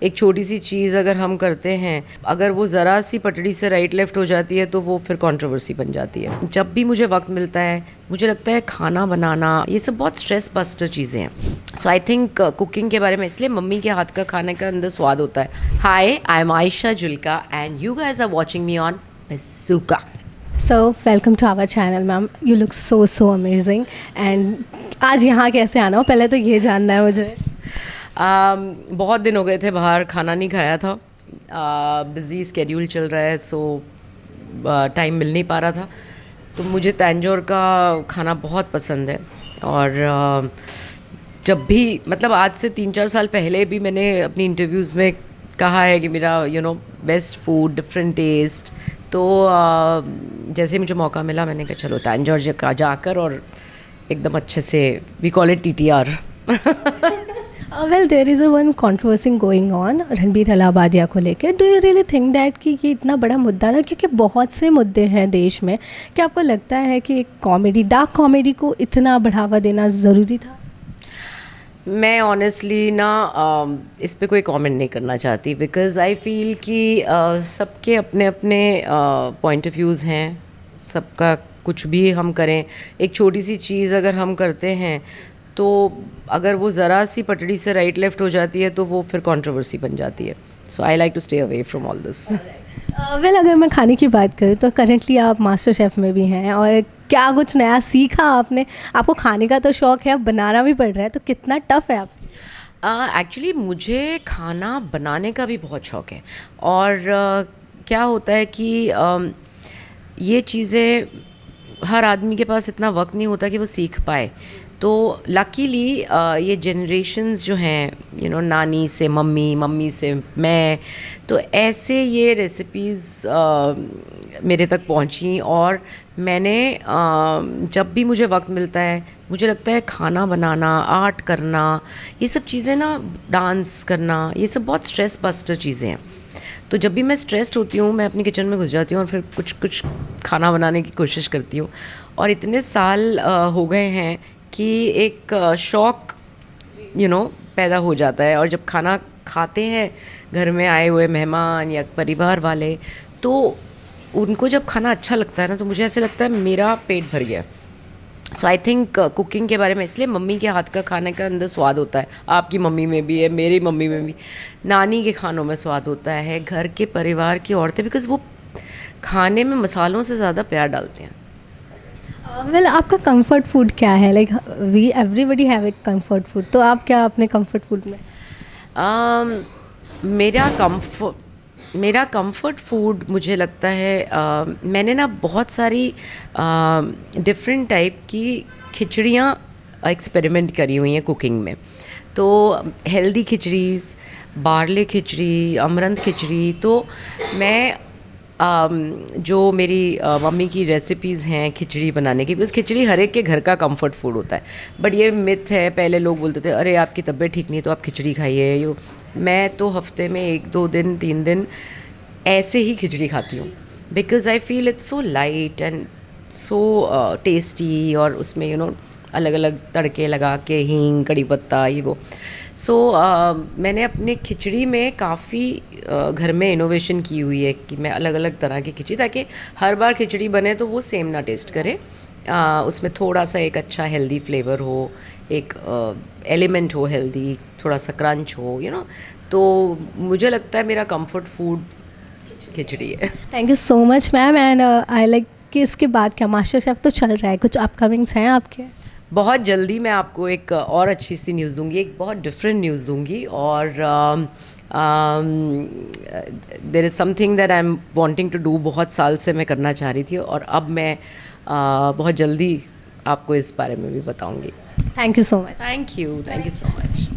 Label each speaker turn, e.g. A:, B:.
A: एक छोटी सी चीज़ अगर हम करते हैं, अगर वो ज़रा सी पटड़ी से राइट लेफ़्ट हो जाती है तो वो फिर कंट्रोवर्सी बन जाती है। जब भी मुझे वक्त मिलता है, मुझे लगता है खाना बनाना ये सब बहुत स्ट्रेस बस्टर चीज़ें हैं। सो आई थिंक कुकिंग के बारे में इसलिए मम्मी के हाथ का खाने का अंदर स्वाद होता है। Hi, I am Ayesha Julka and you guys are watching me on Bazooka.
B: So welcome to our channel, ma'am. You look so amazing. And आज यहाँ कैसे आना हो, पहले तो ये जानना है मुझे।
A: बहुत दिन हो गए थे बाहर खाना नहीं खाया था। बिज़ी स्केड्यूल चल रहा है, सो टाइम मिल नहीं पा रहा था। तो मुझे तंजौर का खाना बहुत पसंद है और जब भी मतलब आज से 3-4 साल पहले भी मैंने अपनी इंटरव्यूज़ में कहा है कि मेरा बेस्ट फूड, डिफरेंट टेस्ट। तो जैसे ही मुझे मौका मिला मैंने कहा चलो तंजौर जाकर और एकदम अच्छे से we call it TTR।
B: Well, there is a one controversy going on Ranveer Allahbadia को लेकर। Do you really think that कि ये इतना बड़ा मुद्दा था, क्योंकि बहुत से मुद्दे हैं देश में, क्या आपको लगता है कि एक कॉमेडी, डार्क कॉमेडी को इतना बढ़ावा देना ज़रूरी था?
A: मैं ऑनेस्टली ना इस पे कोई कमेंट नहीं करना चाहती, बिकॉज़ आई फील कि सबके अपने अपने पॉइंट ऑफ व्यूज़ हैं। सबका कुछ भी हम करें, एक छोटी सी चीज़ अगर हम करते हैं तो अगर वो ज़रा सी पटड़ी से राइट लेफ़्ट हो जाती है तो वो फिर कंट्रोवर्सी बन जाती है। So I like to stay away from all this.
B: Well, अगर मैं खाने की बात करूँ तो करेंटली आप मास्टर शेफ़ में भी हैं, और क्या कुछ नया सीखा आपने? आपको खाने का तो शौक़ है, अब बनाना भी पड़ रहा है, तो कितना टफ़ है आप?
A: एक्चुअली मुझे खाना बनाने का भी बहुत शौक़ है और क्या होता है कि ये चीज़ें हर आदमी के पास इतना वक्त नहीं होता कि वो सीख पाए। तो लकीली ये जनरेशन्स जो हैं नानी से मम्मी, मम्मी से मैं, तो ऐसे ये रेसिपीज़ मेरे तक पहुंची और मैंने जब भी मुझे वक्त मिलता है, मुझे लगता है खाना बनाना, आर्ट करना, ये सब चीज़ें ना, डांस करना, ये सब बहुत स्ट्रेस बस्टर चीज़ें हैं। तो जब भी मैं स्ट्रेस्ड होती हूँ मैं अपनी किचन में घुस जाती हूँ और फिर कुछ खाना बनाने की कोशिश करती हूँ। और इतने साल हो गए हैं कि एक शौक़ पैदा हो जाता है। और जब खाना खाते हैं घर में आए हुए मेहमान या परिवार वाले, तो उनको जब खाना अच्छा लगता है ना, तो मुझे ऐसे लगता है मेरा पेट भर गया। सो आई थिंक कुकिंग के बारे में इसलिए मम्मी के हाथ का खाने का अंदर स्वाद होता है। आपकी मम्मी में भी है, मेरी मम्मी में भी, नानी के खानों में स्वाद होता है, घर के परिवार की औरतें, बिकॉज़ वो खाने में मसालों से ज़्यादा प्यार डालते हैं।
B: वेल, आपका कंफर्ट फूड क्या है? Like we everybody have a comfort food, तो आप क्या अपने कंफर्ट फूड में?
A: मेरा कंफर्ट फूड मुझे लगता है मैंने ना बहुत सारी डिफरेंट टाइप की खिचड़ियाँ एक्सपेरिमेंट करी हुई हैं कुकिंग में। तो हेल्दी खिचड़ीज़, बार्ले खिचड़ी, अमरंथ खिचड़ी, तो मैं जो मेरी मम्मी की रेसिपीज़ हैं खिचड़ी बनाने की, बिकॉज़ खिचड़ी हर एक के घर का कंफर्ट फूड होता है। बट ये मिथ है, पहले लोग बोलते थे अरे आपकी तबीयत ठीक नहीं है तो आप खिचड़ी खाइए। मैं तो हफ्ते में 1-2 दिन, 3 दिन ऐसे ही खिचड़ी खाती हूँ, because I feel it's so light and so tasty, और उसमें अलग अलग तड़के लगा के, हींग, कड़ी पत्ता, ये वो। सो मैंने अपने खिचड़ी में काफ़ी घर में इनोवेशन की हुई है कि मैं अलग अलग तरह की खिचड़ी, ताकि हर बार खिचड़ी बने तो वो सेम ना टेस्ट करे। उसमें थोड़ा सा एक अच्छा हेल्दी फ्लेवर हो, एक एलिमेंट हो हेल्दी, थोड़ा सा क्रंच हो, तो मुझे लगता है मेरा कंफर्ट फूड खिचड़ी है।
B: Thank you so much ma'am. And I like कि इसके बाद क्या मास्टर शेफ़ तो चल रहा है, कुछ अपकमिंग्स हैं आपके?
A: बहुत जल्दी मैं आपको एक और अच्छी सी न्यूज़ दूंगी, एक बहुत डिफरेंट न्यूज़ दूंगी। और there is something that I am wanting to do, बहुत साल से मैं करना चाह रही थी और अब मैं बहुत जल्दी आपको इस बारे में भी बताऊंगी।
B: Thank you so much.
A: Thank you so much.